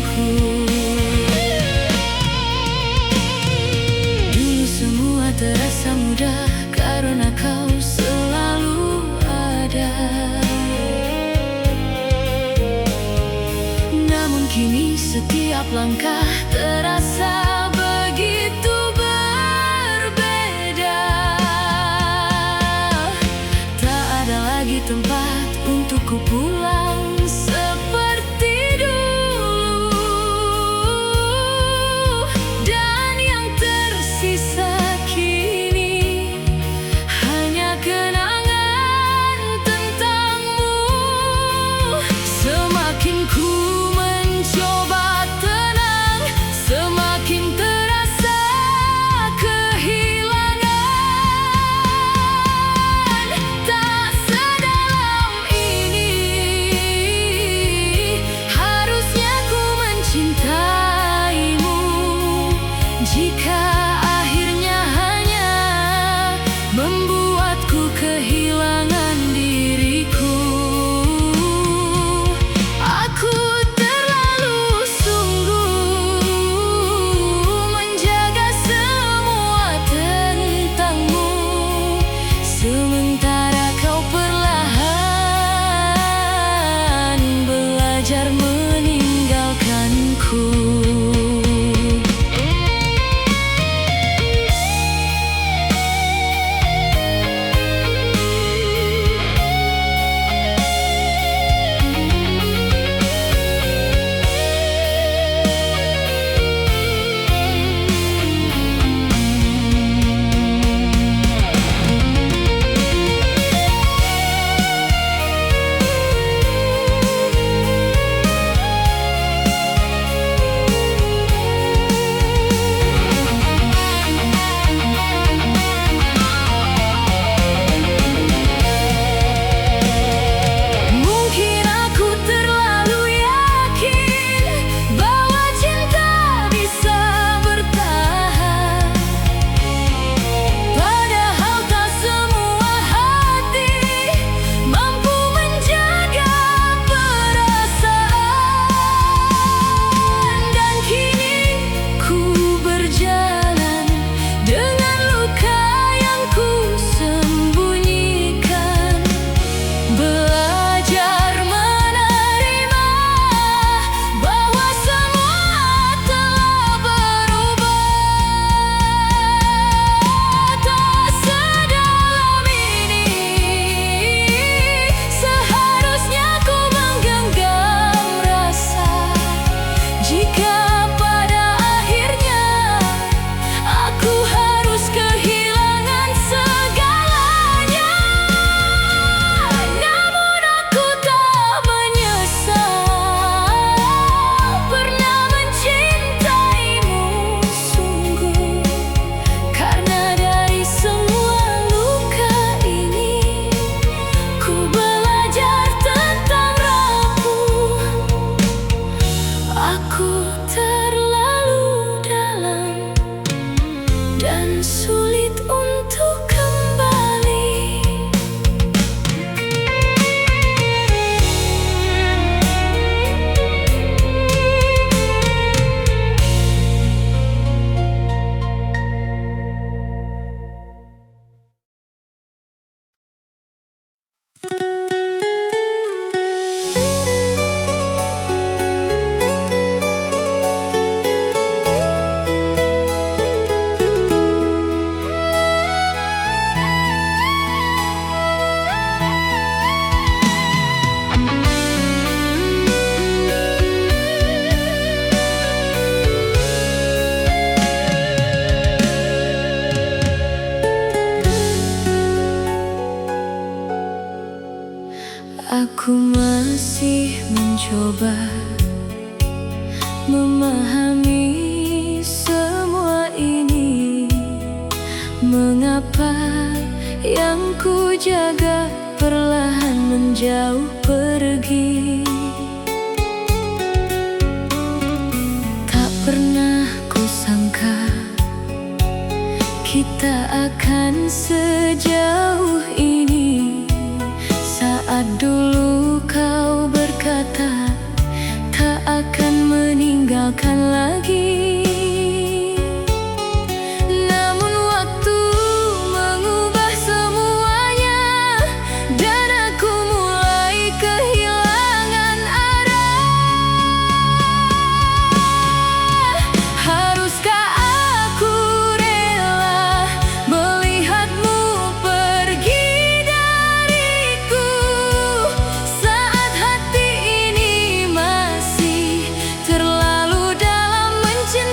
sayangku. Dulu semua terasa mudah karena kau selalu ada. Namun kini setiap langkah terasa begitu berbeda. Tak ada lagi tempat untuk ku pulang seperti dulu. Dan yang tersisa kini hanya kenangan tentangmu. Semakin ku mencoba tenang, semakin terasa kehilangan. Tak sedalam ini harusnya ku mencintaimu. Jika akhirnya hanya membuatku kehilangan diriku. Aku terlalu sungguh menjaga semua tentangmu, sementara kau perlahan belajar meninggalkanku. Mungkin aku terlalu yakin bahwa cinta bisa bertahan, padahal tak semua hati mampu menjaga perasaan. Dan kini ku berjalan dengan luka yang ku sembunyikan, belajar menerima bahwa semua telah berubah. Tak sedalam ini seharusnya ku menggenggam rasa. Jika pada akhirnya aku harus kehilangan segalanya, namun aku tak menyesal pernah mencintaimu sungguh. Karena dari semua luka ini ku belajar tentang rapuh. Aku terlalu dalam dan sulit untuk kembali. Aku masih mencoba memahami semua ini. Mengapa yang ku jaga perlahan menjauh pergi? Tak pernah ku sangka kita akan sejauh ini. Saat dulu kau berkata tak akan meninggalkan meninggalkan lagi. Namun waktu mengubah semuanya, dan aku mulai kehilangan arah. Haruskah aku rela melihatmu pergi dariku, saat hati ini masih terlalu dalam mencintai?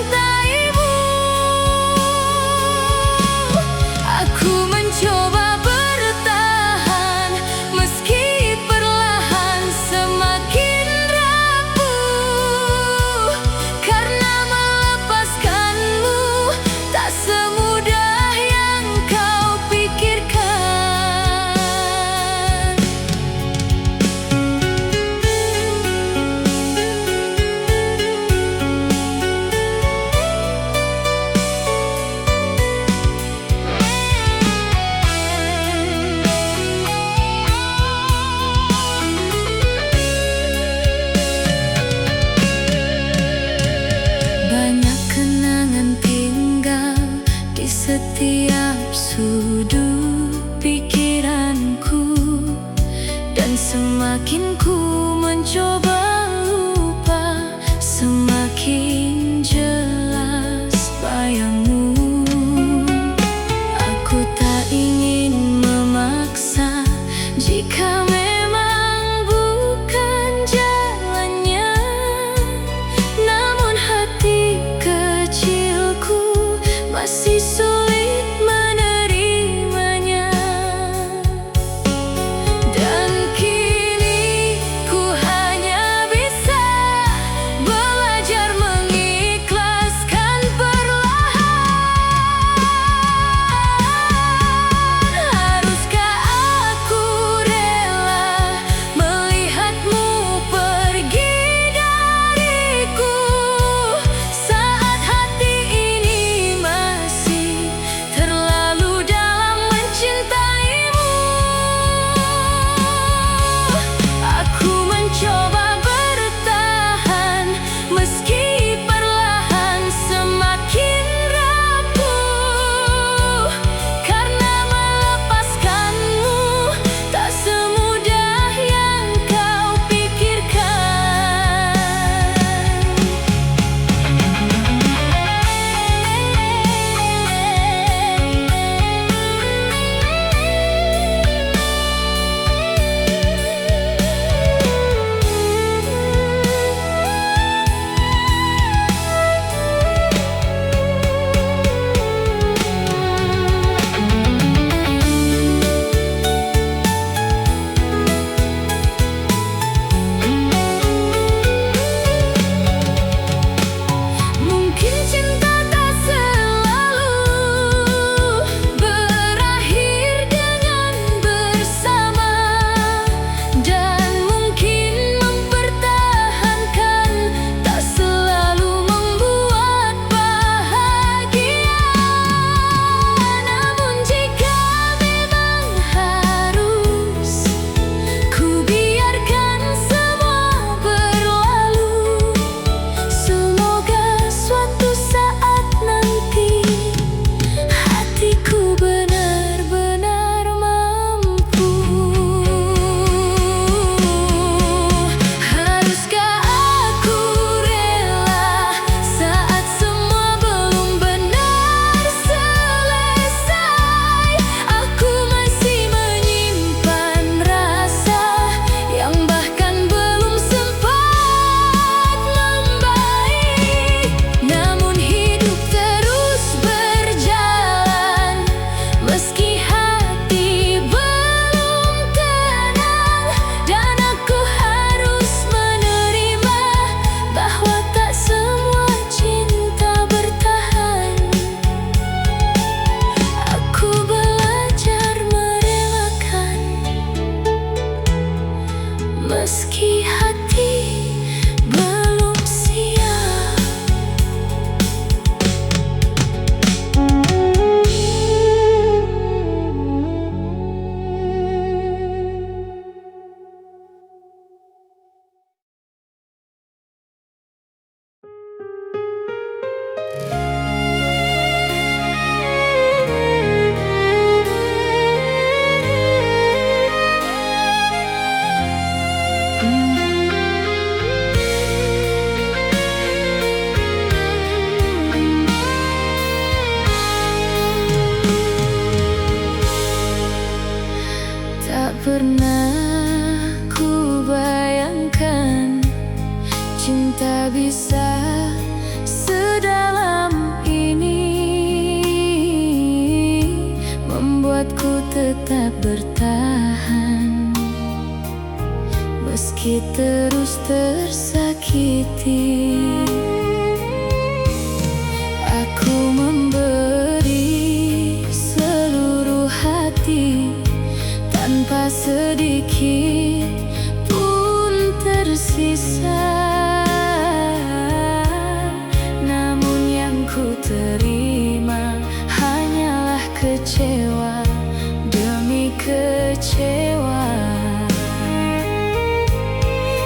cinta bisa sedalam ini, membuatku tetap bertahan meski terus tersakiti. Aku memberi seluruh hati tanpa sedikit pun tersisa. Namun yang ku terima hanyalah kecewa demi kecewa.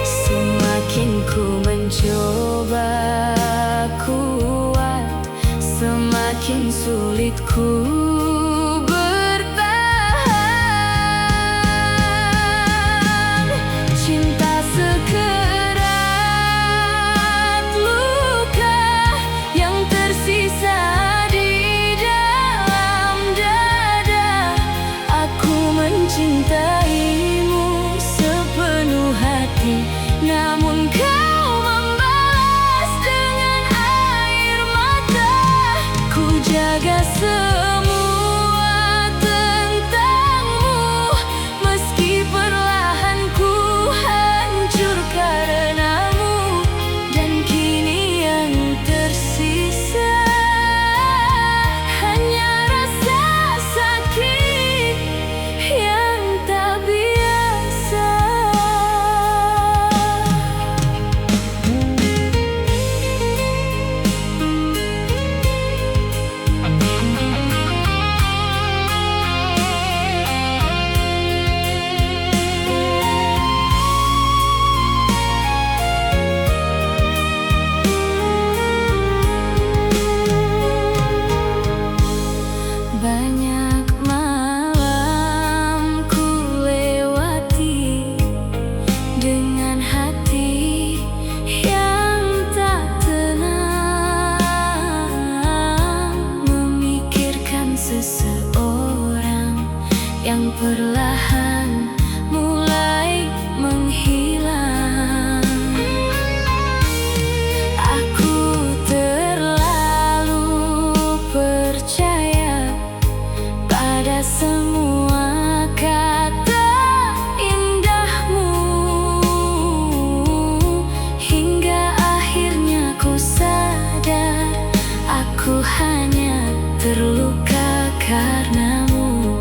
Semakin ku mencoba kuat, semakin sulit ku bertahan. Cinta sekerat luka yang tersisa di dalam dada. Aku mencintaimu sepenuh hati, namun kau membalas dengan air mata. Ku jaga semua tentangmu, meski perlahan ku hancur karenamu. Dan kini yang tersisa hanya rasa sakit yang tak biasa. Banyak malam ku lewati dengan hati yang tak tenang, memikirkan seseorang yang perlahan mulai menghilang. Aku terlalu percaya pada semua kata indahmu, hingga akhirnya ku sadar aku hanya terluka karenamu.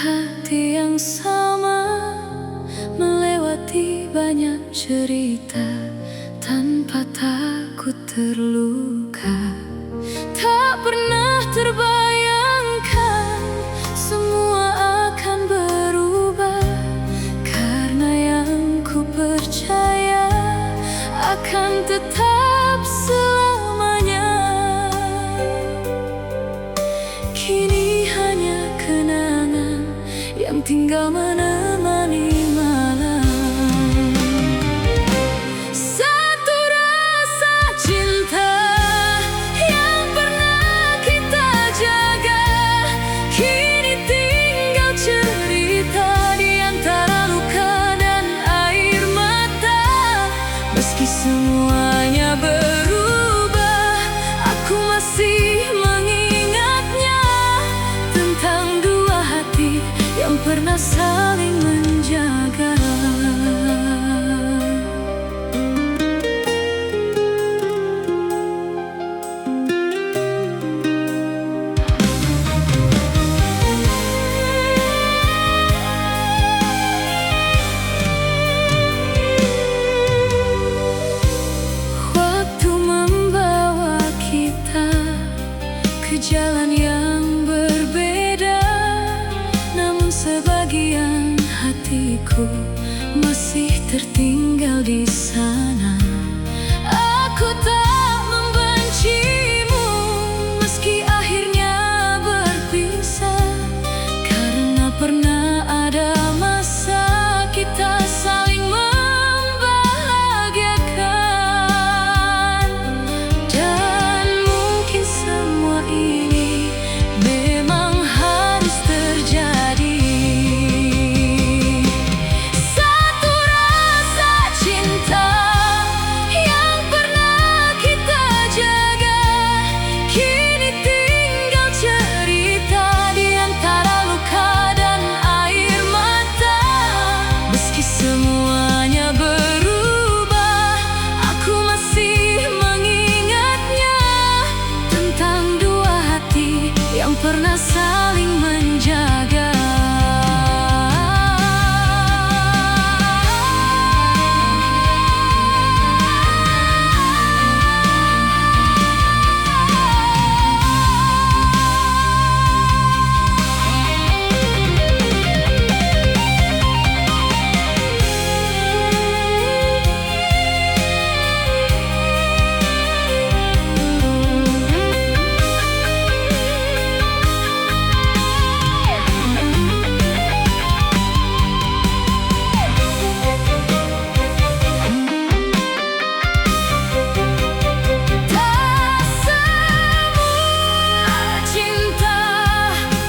hati yang sama, melewati banyak cerita tanpa takut terluka. Tak pernah terbayangkan semua akan berubah, karena yang ku percaya akan tetap selamanya. Kini hanya kenangan yang tinggal menemani malam. Satu rasa cinta yang pernah kita jaga, kini tinggal cerita di antara luka dan air mata. Meski semuanya berubah, aku masih mengingatnya, tentang dua hati yang pernah saling menjaga. Waktu membawa kita ke jalan yang berbeda, namun sebagian hatiku masih tertinggal di sana. Aku tak membencimu meski akhirnya berpisah, karena pernah ada masa kita saling membahagiakan. Dan mungkin semua ini memang harus terjadi. Satu rasa cinta yang pernah kita jaga, kini tinggal cerita di antara luka dan air mata. Meski semuanya berubah, aku masih mengingatnya, tentang dua hati yang pernah saling menjaga. Tak semua cinta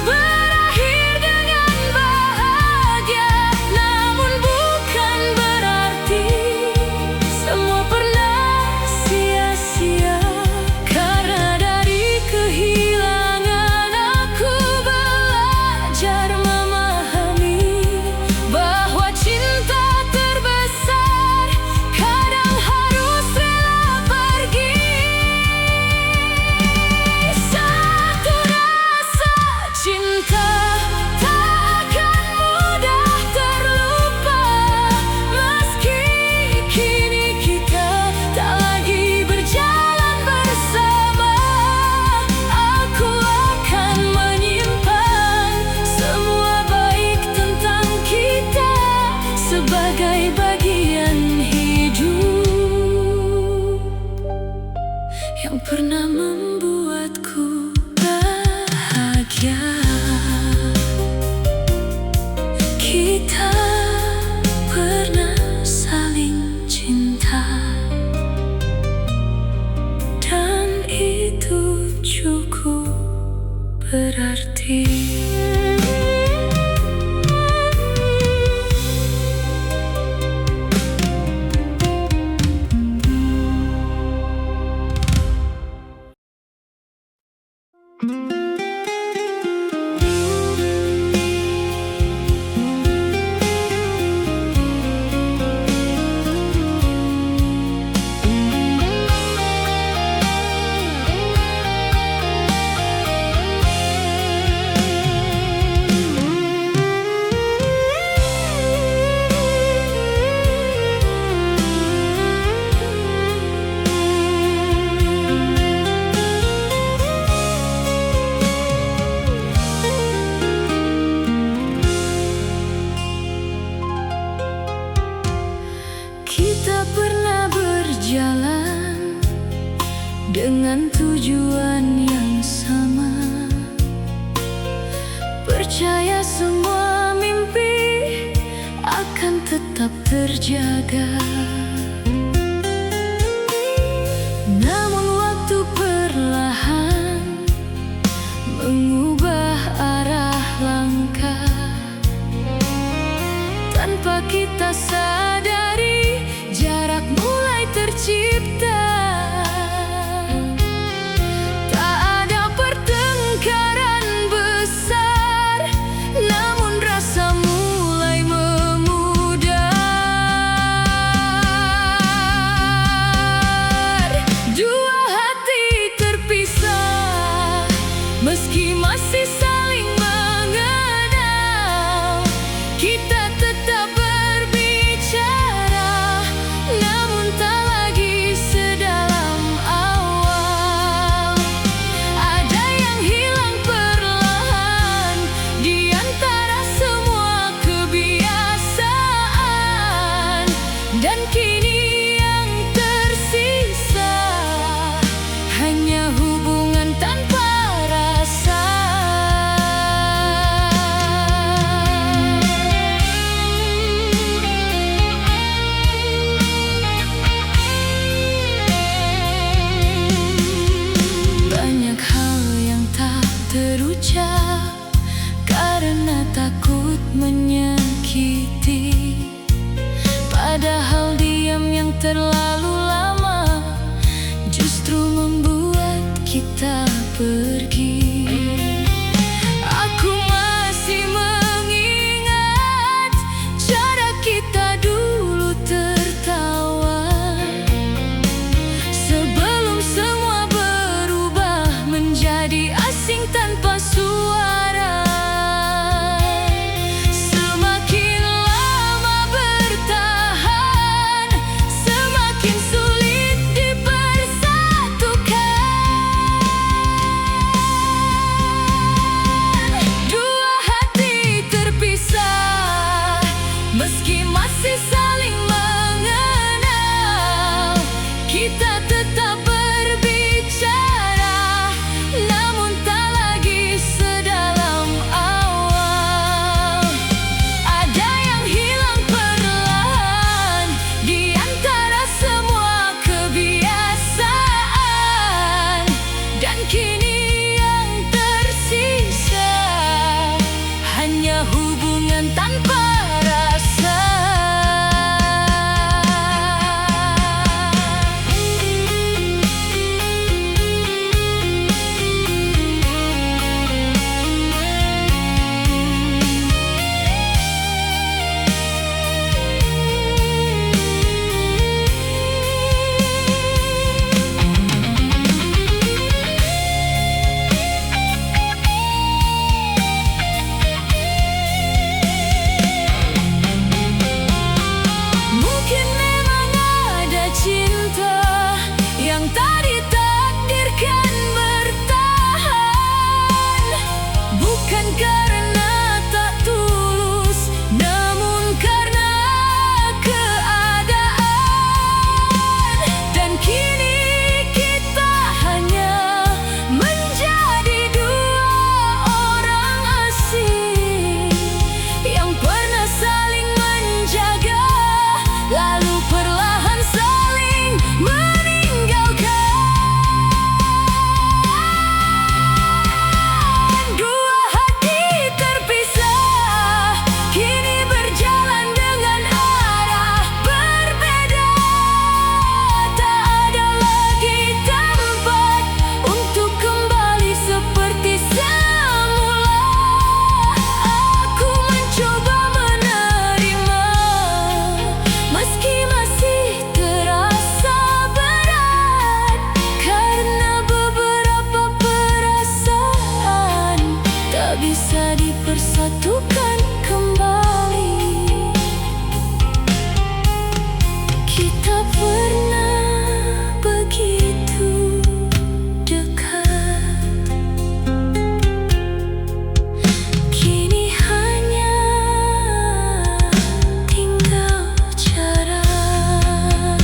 berakhir dengan bahagia, namun bukan berarti semua pernah sia-sia. Karena dari kehilangan aku belajar memahami bahwa cinta terbesar kadang harus rela pergi. Satu rasa cinta takkan mudah terlupa, meski kini kita tak lagi berjalan bersama. Aku akan menyimpan semua baik tentang kita sebagai bagian hidup yang pernah membuatku bahagia. Kita pernah saling cinta, dan itu cukup berarti. tetap terjaga. Namun waktu perlahan mengubah arah langkah. Tanpa kita sadari, jarak mulai tercipta. Tak ada pertengkaran besar, namun rasa mulai memudar. Dua hati terpisah, meski masih saling mengenal. Kita tetap berbicara, namun tak lagi sedalam awal. Ada yang hilang perlahan di antara semua kebiasaan, dan kini yang tersisa hanya hubungan tanpa rasa. Banyak hal yang tak terucap karena takut menyakiti. Padahal diam yang terlalu lama justru membuat kita pergi. Aku masih mengingat cara kita dulu tertawa, sebelum semua berubah menjadi asing tanpa suara. Semakin lama bertahan, semakin sulit dipersatukan. Dua hati terpisah, meski masih saling mengenal. Kita tetap berbicara, namun tak lagi sedalam awal. Ada yang hilang perlahan di antara semua kebiasaan, dan kini yang tersisa hanya hubungan tanpa rasa. Mungkin memang ada cinta yang tak ditakdirkan bertahan, bukan karena tak tulus, namun karena keadaan. Dan kini kita hanya menjadi dua orang asing yang pernah saling menjaga, lalu perlahan saling meninggalkan. Dua hati terpisah, kini berjalan dengan arah berbeda. Tak ada lagi tempat untuk kembali seperti semula. Aku mencoba menerima, meski masih terasa berat, karena beberapa perasaan tak bisa dipersatukan kembali. Kita pernah begitu dekat, kini hanya tinggal jarak.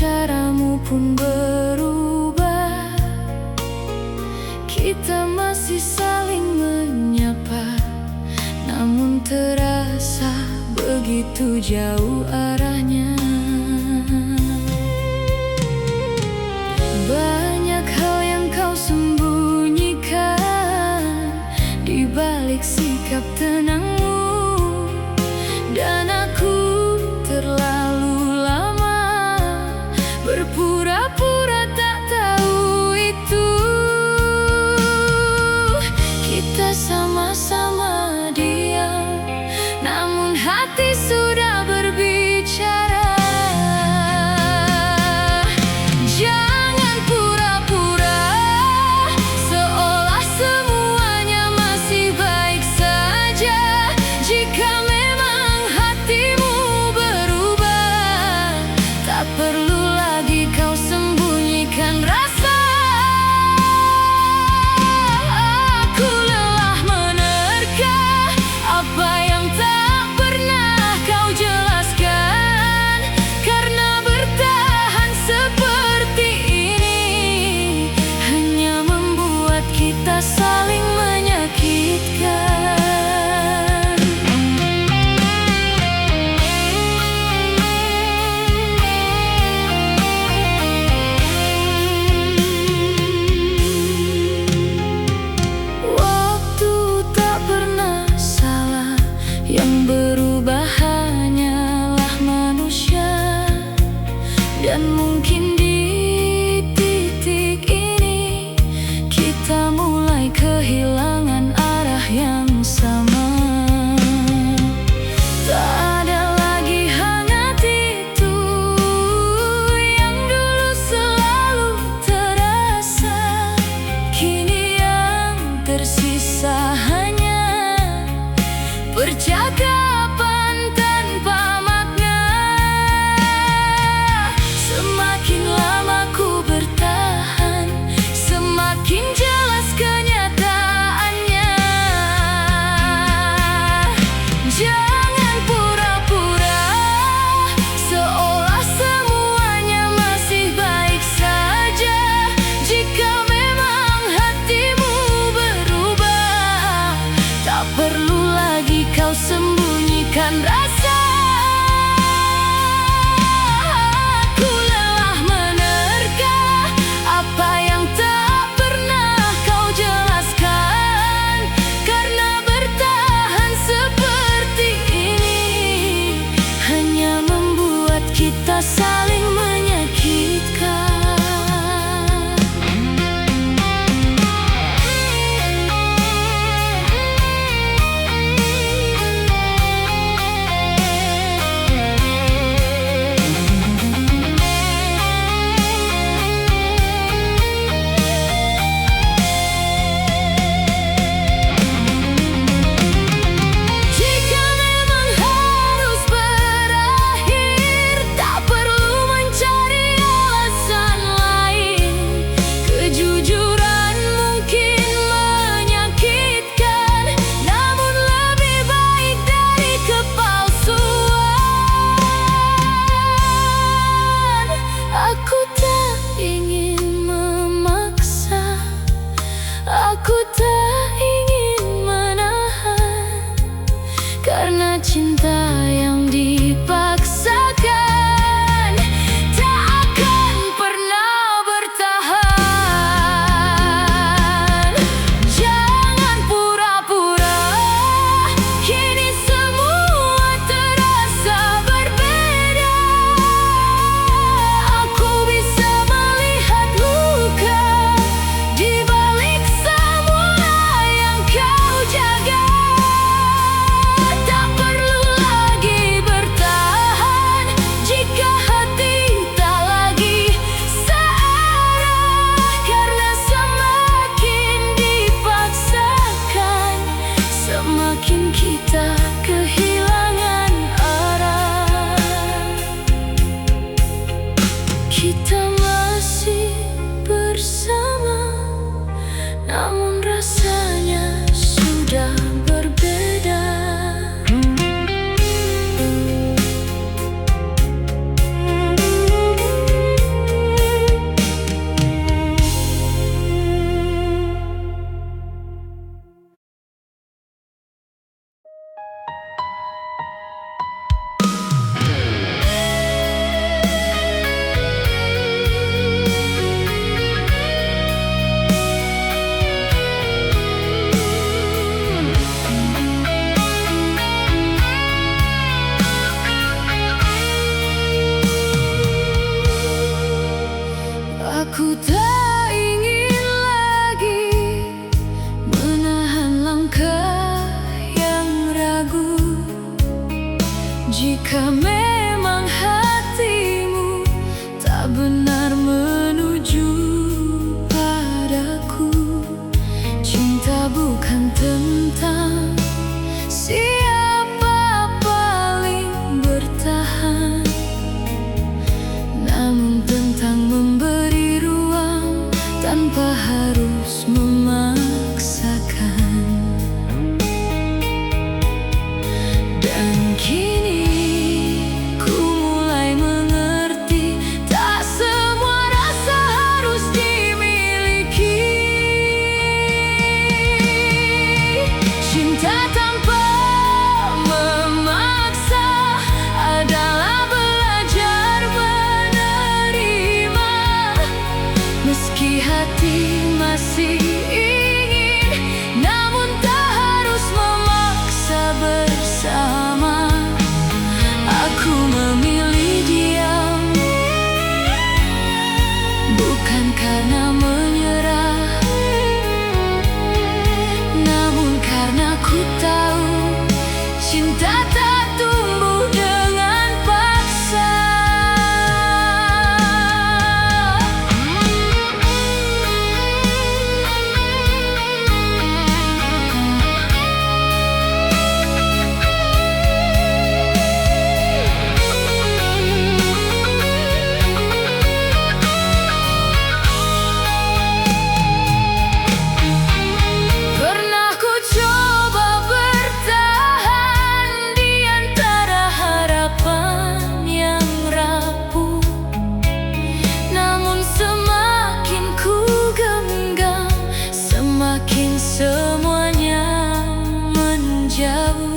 caramu pun berubah. Kita masih saling menyapa, namun terasa begitu jauh arahnya. Banyak hal yang kau sembunyikan di balik sikap tenangmu, dan aku terlalu lama berpura-pura tak tahu itu. Kita sama-sama diam, namun hati sudah berbicara. Jangan pura-pura seolah semuanya masih baik saja. Aku tak ingin lagi menahan langkah yang ragu. Jika memang hatimu tak benar menuju padaku, cinta bukan tentang siapa paling bertahan, namun tentang memberi ruang tanpa harus memaksakan. Dan kini ku mulai mengerti, tak semua rasa harus dimiliki. Cinta tanpa memaksa adalah belajar menerima. Meski hati masih ingin, namun tak harus memaksa bersama. Aku memilih diam, bukan karena menyerah, namun karena ku tahu cinta tak tumbuh dengan paksa. Pernah ku coba bertahan di antara harapan yang rapuh, namun semakin ku genggam, semakin semuanya menjauh.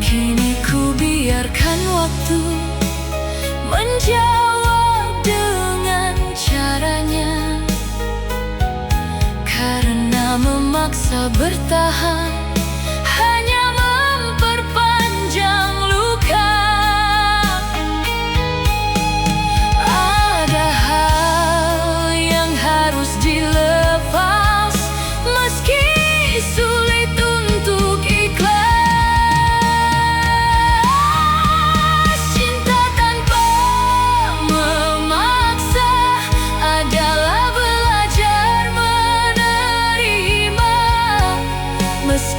Kini ku biarkan waktu menjawab dengan caranya, karena memaksa bertahan hanya memperpanjang luka. Ada hal yang harus dilepas, meski sulit untuk ikhlas. Cinta tanpa memaksa adalah belajar menerima. Meski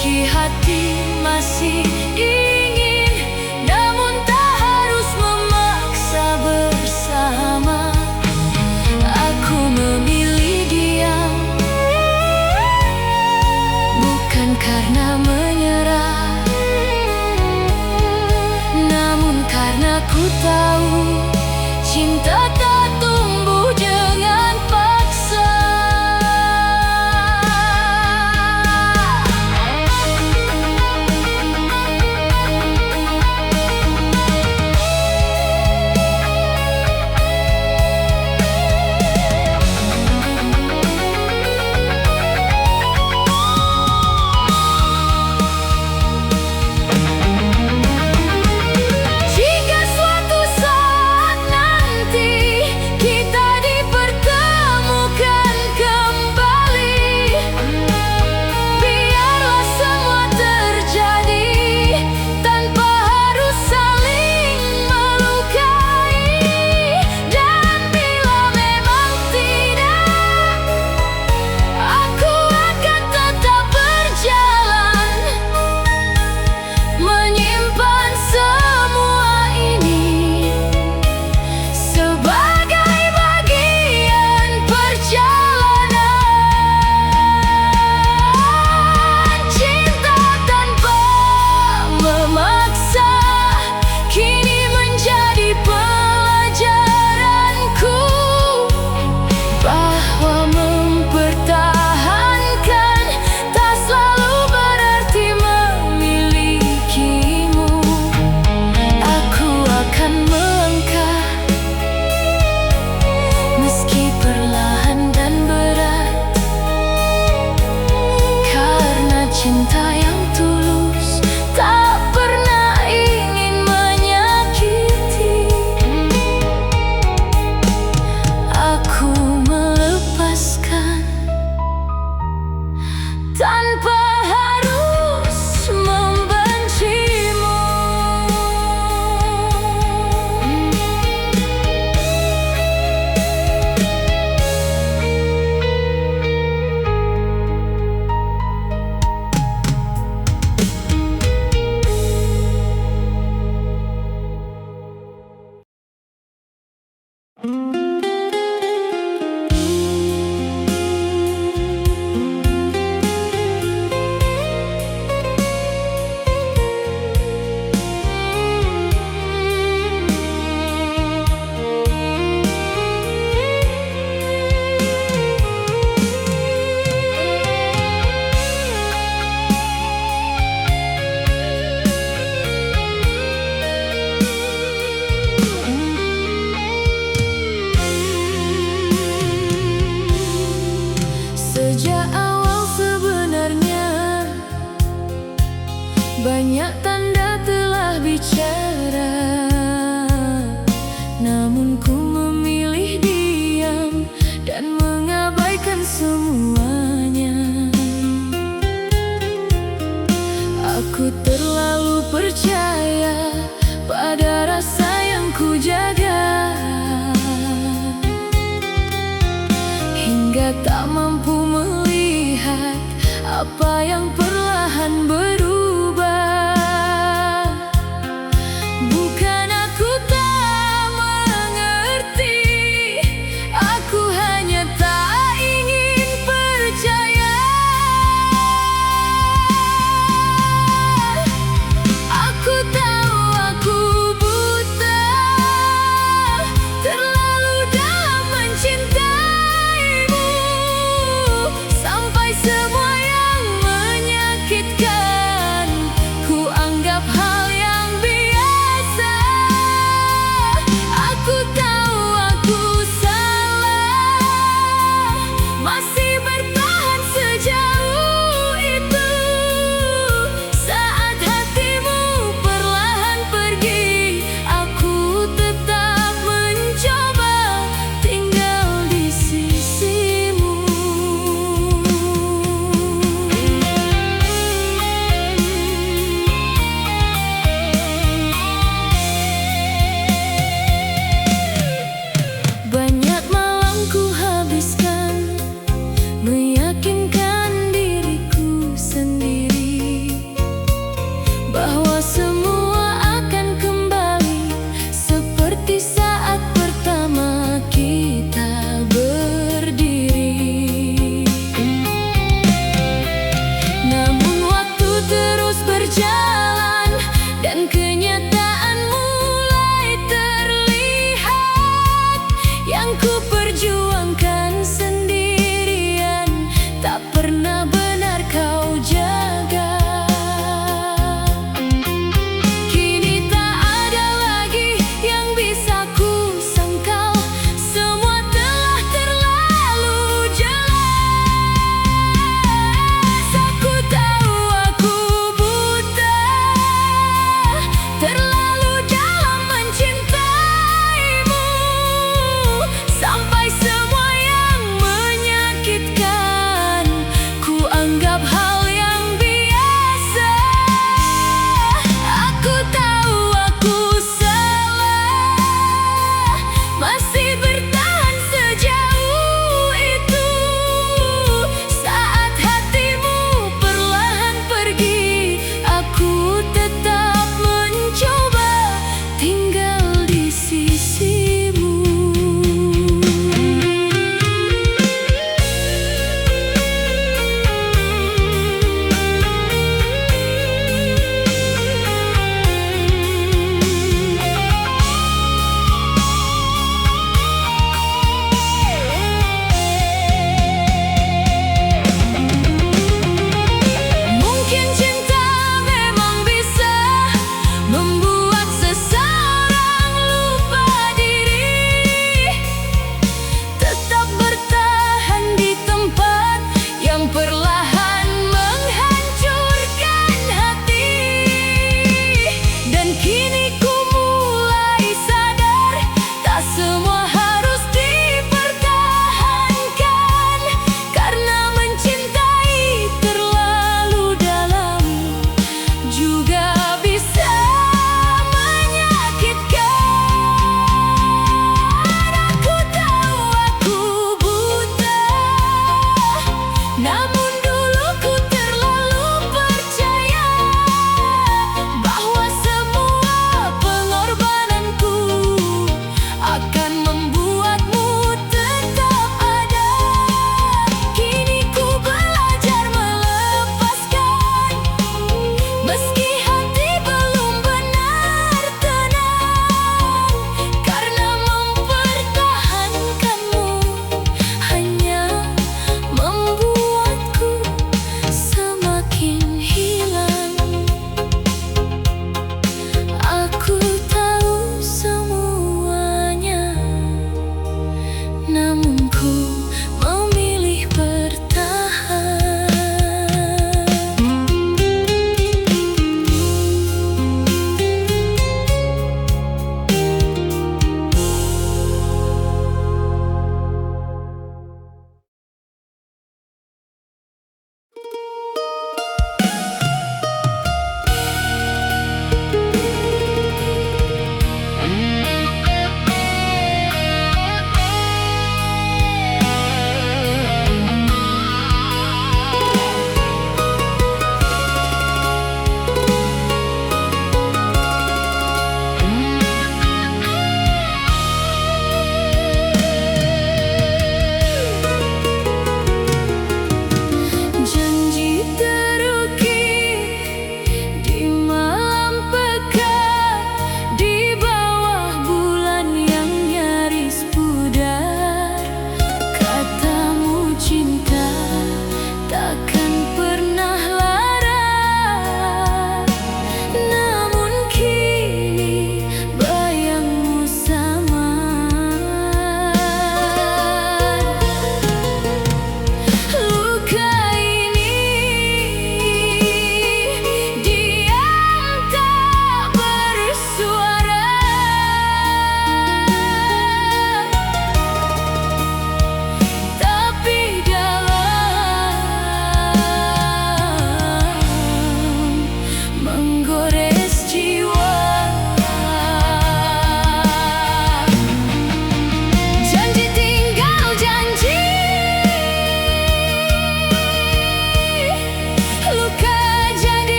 Dia tak mampu melihat apa yang perlahan berubah. Bukan aku tak mengerti, aku hanya tak ingin percaya. Aku tahu aku buta, terlalu dalam mencintaimu, sampai semua yang menyakitkan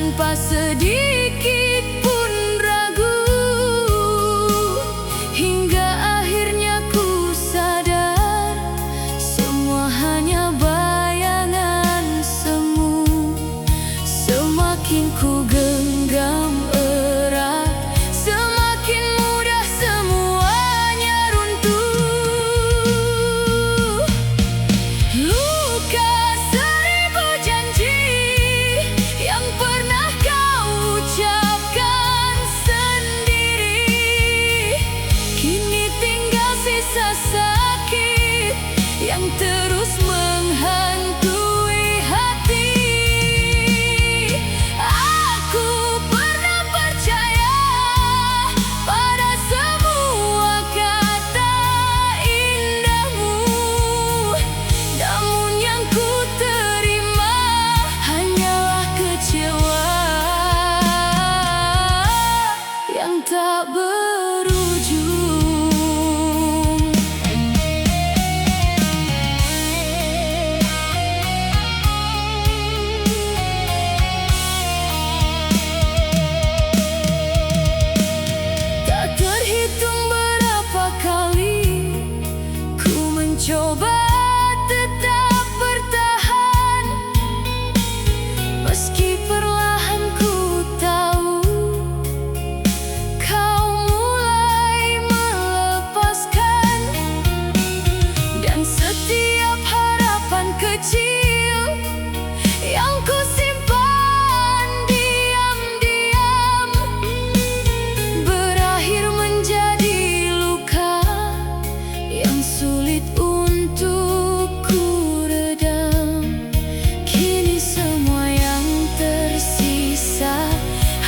tanpa sedikit pun ragu. Hingga akhirnya ku sadar, semua hanya bayangan semu. Semakin ku genggam erat, semakin mudah semuanya runtuh. Luka seribu janji yang pernah kau ucapkan sendiri, kini tinggal sisa sakit yang terus menghantui hati. Aku pernah percaya pada semua kata indahmu, namun yang ku terima hanyalah kecewa yang tak berujung. Tak terhitung berapa kali ku mencoba tetap bertahan, meski perlahan ku tahu kau mulai melepaskan. Dan setiap harapan kecil yang ku simpan diam-diam berakhir menjadi luka yang sulit untuk ku redam. Kini semua yang tersisa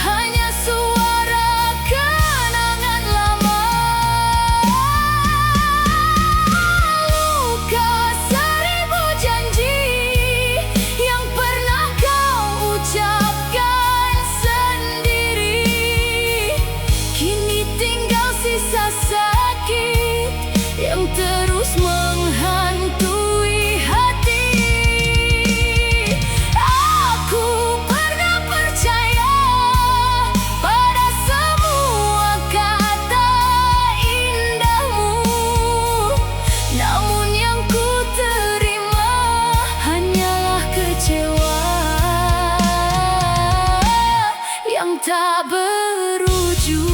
hanya suara kenangan lama. Luka seribu janji yang pernah kau ucapkan sendiri, kini tinggal sisa sakit yang terus menghantui hati. Aku pernah percaya pada semua kata indahmu, namun yang ku terima hanyalah kecewa yang tak berujung.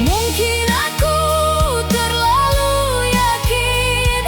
Mungkin aku terlalu yakin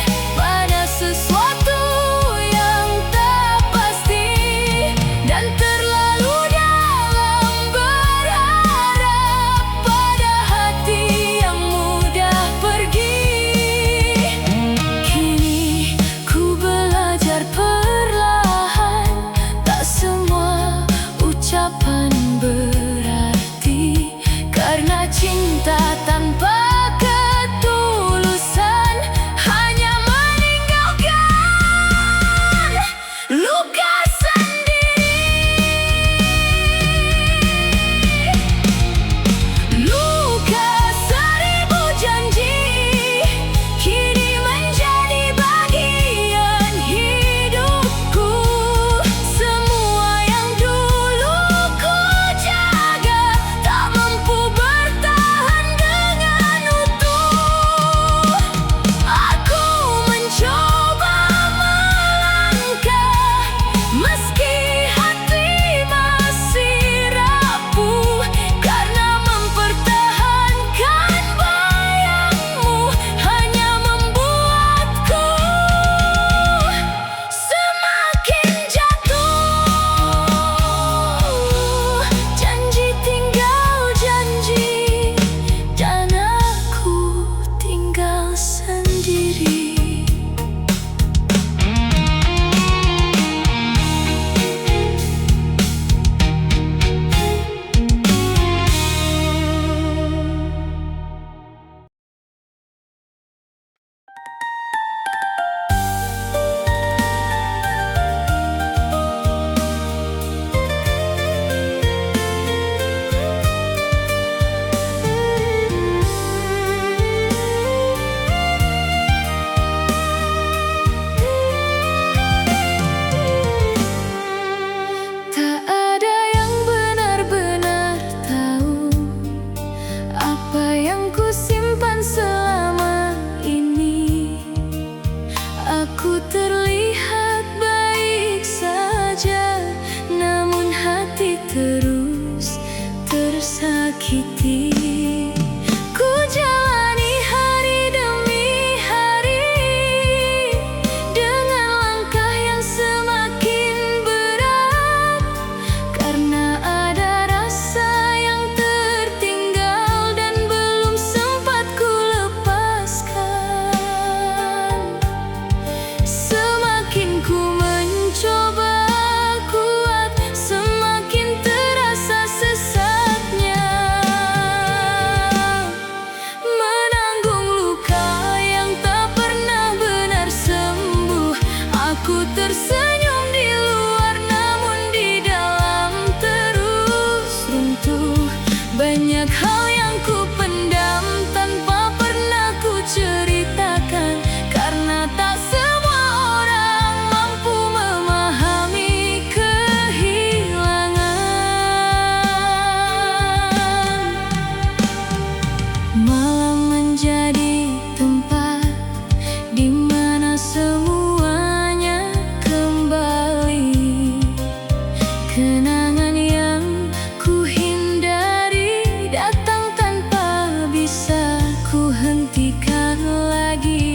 kuat lagi.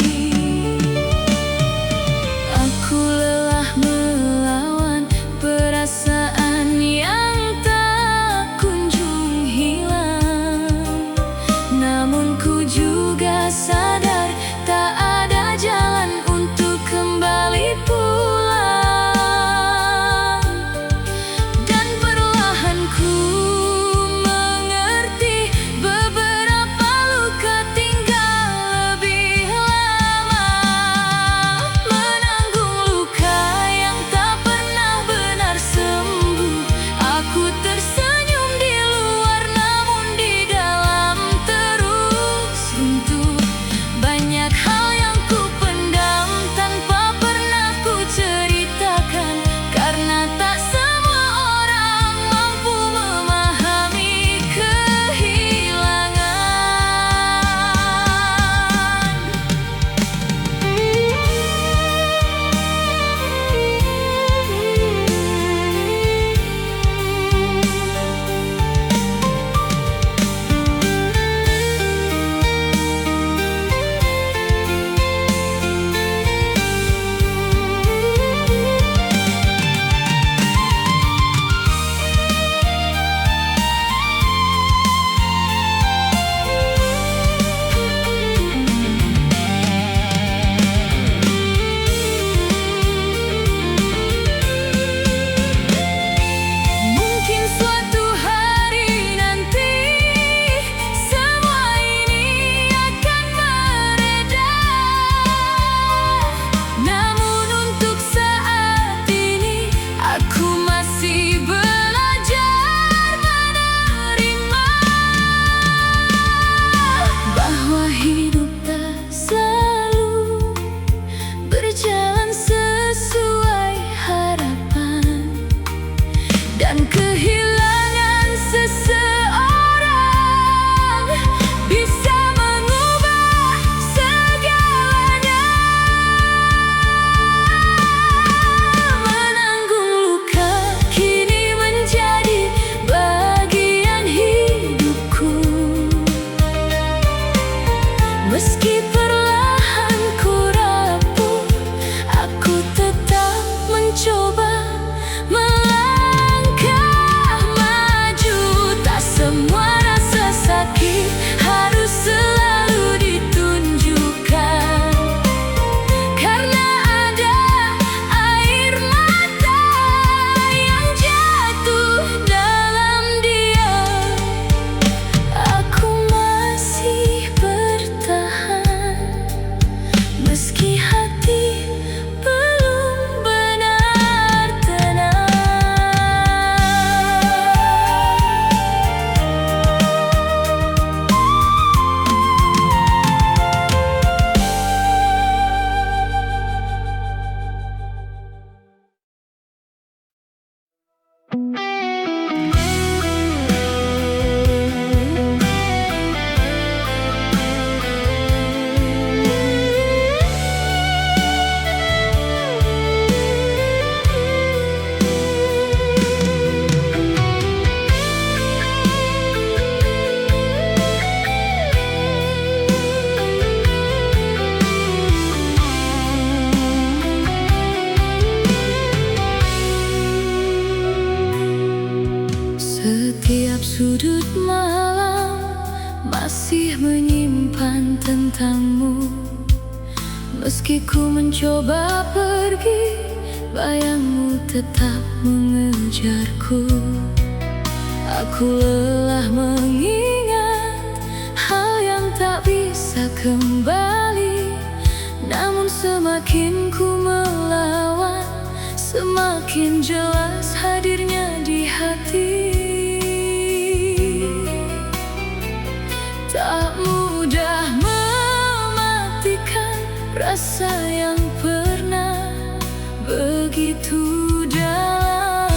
Aku lelah melawan perasaan yang tak kunjung hilang. Namun ku juga sadar tak ada jalan untuk kembali pulang. Dan perlahan ku mengerti beberapa luka tinggal lebih lama. Menanggung luka yang tak pernah benar sembuh. Aku tersenyum di luar namun di dalam terus runtuh. Banyak hal yang ku pendam tanpa pernah ku ceritakan, karena tak semua orang mampu memahami kehilangan. Mungkin suatu hari nanti semua ini akan mereda. Namun untuk saat ini aku masih belajar menerima bahwa hidup tak selalu berjalan sesuai harapan. Dan kehilangan seseorang bisa mengubah segalanya. Menanggung luka kini menjadi bagian hidupku. Meski perlahan ku rapuh, aku tetap mencoba melangkah maju. Tak semua rasa sakit harus selalu ditunjukkan, karena ada air mata yang jatuh dalam diam. Aku masih bertahan meski hati belum benar tenang. Setiap sudut malam masih menyimpan tentangmu. Meski ku mencoba pergi, bayangmu tetap mengejarku. Aku lelah mengingat hal yang tak bisa kembali. Namun semakin ku melawan, semakin jelas hadirnya di hati. Tak mudah mematikan rasa yang pernah begitu dalam.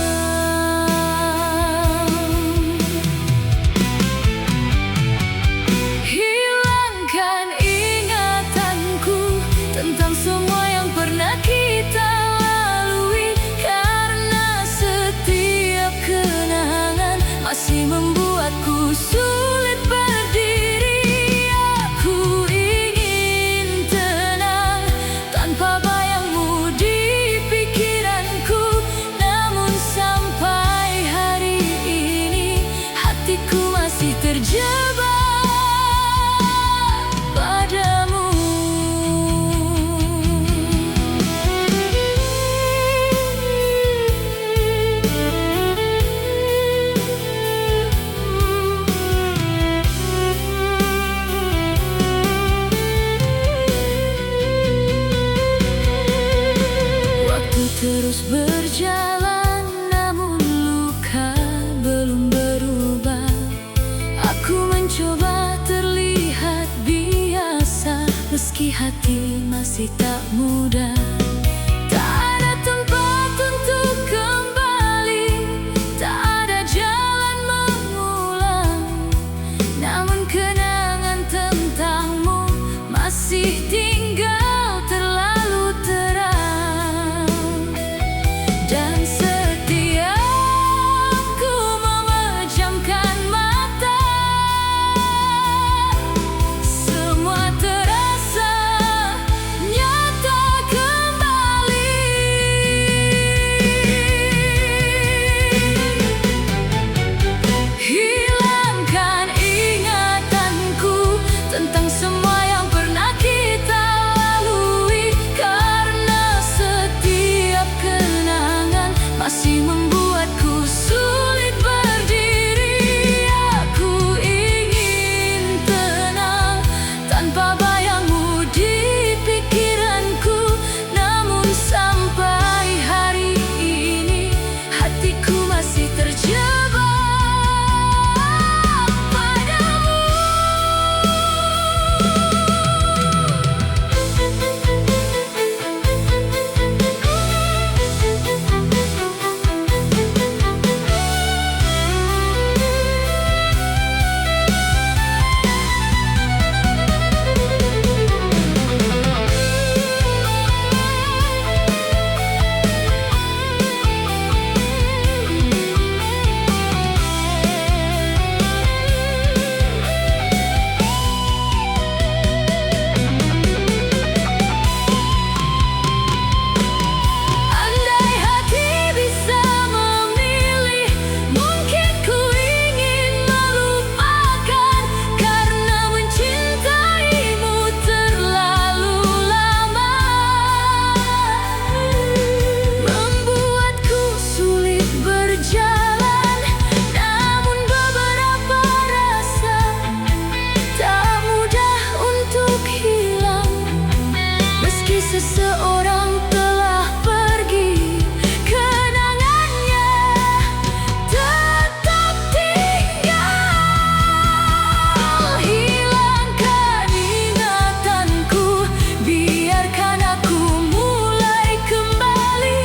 Hilangkan ingatanku tentang semua yang pernah kita lalui, karena setiap kenangan masih membuatku sulit berdiri. Aku ingin terus berjalan, namun luka belum berubah. Aku mencoba terlihat biasa, meski hati masih tak mudah. Tak ada tempat untuk kembali, tak ada jalan mengulang. Namun kenangan tentangmu masih tinggal terlalu terang. Dan setiap ku memejamkan mata, semua terasa nyata kembali. Hilangkan ingatanku tentang semua yang pernah kita lalui, karena setiap kenangan masih membuatku sulit berdiri. Aku ingin tenang tanpa bayangmu di pikiranku, namun sampai hari ini hatiku masih terjebak padamu. Andai hati bisa memilih, mungkin ku ingin melupakan, karena mencintaimu terlalu lama membuatku sulit berjalan. Namun beberapa rasa tak mudah untuk hilang, meski seseorang telah pergi, kenangannya tetap tinggal. Hilangkan ingatanku, biarkan aku mulai kembali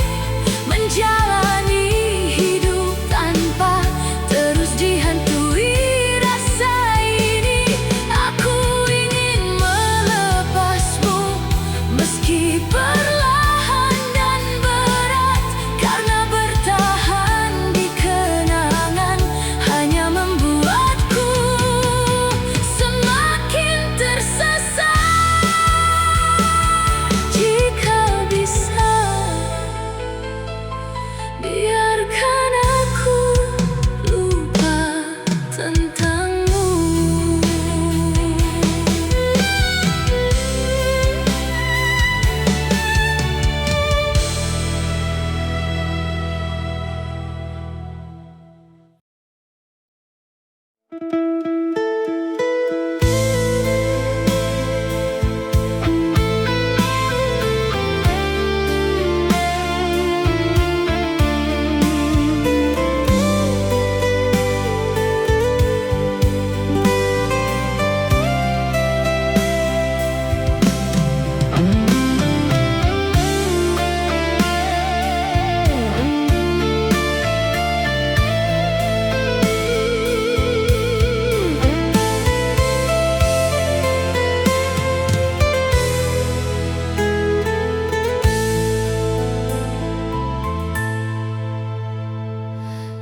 menjalani hidup tanpa terus dihantui rasa ini. Aku ingin melepasmu, meski perlahan dan berat, karena bertahan di kenangan hanya membuatku semakin tersesat. Jika bisa, biarkan aku lupa tentangmu.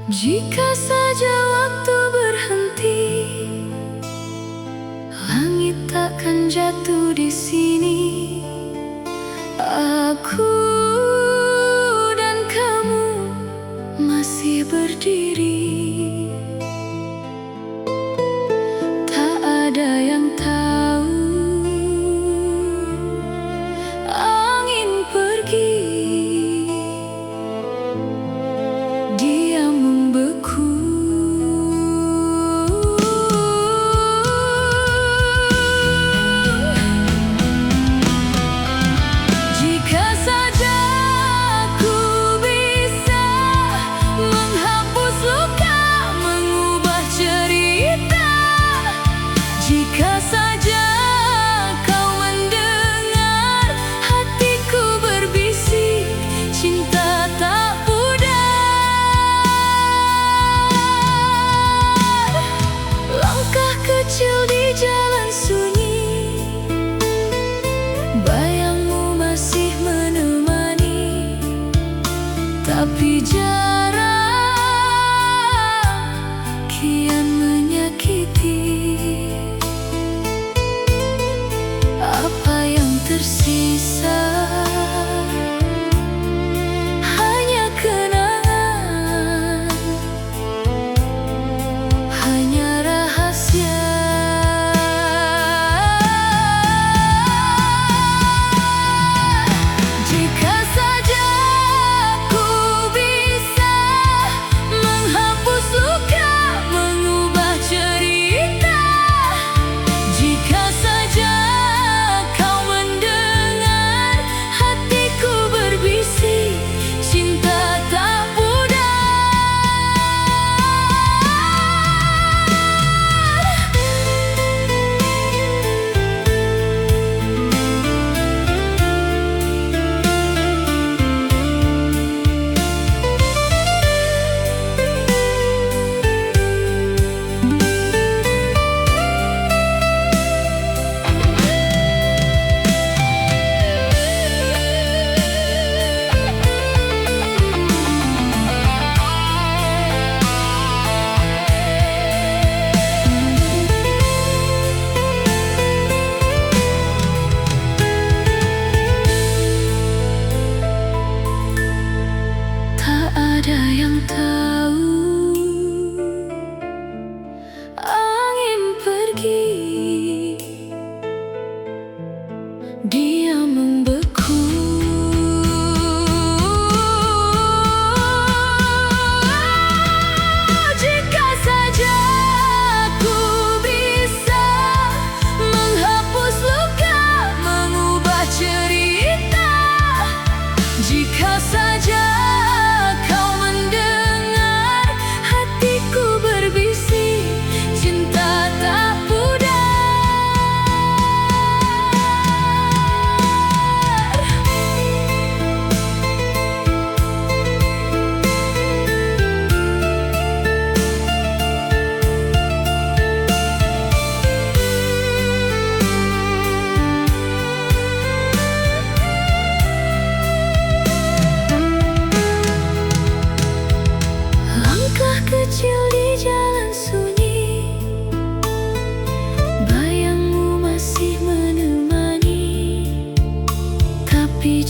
Jika saja waktu berhenti, langit takkan jatuh di sini. Aku dan kamu masih berdiri. Tak ada yang tahu angin pergi, dia membeku. Jika saja aku Tapi jarak kian menyakiti. Apa yang tersisa hanya kenangan, hanya rahasia. Jika saja ku bisa menghapus luka, mengubah cerita. Jika saja kau mendengar hatiku berbisik, cinta tak ada yang tahu. Angin pergi, dia membeku. Jika saja ku bisa menghapus luka, mengubah cerita. Jika saja kau mendengar hatiku berbisik, cinta tak kecil di jalan sunyi, bayangmu masih menemani. Tapi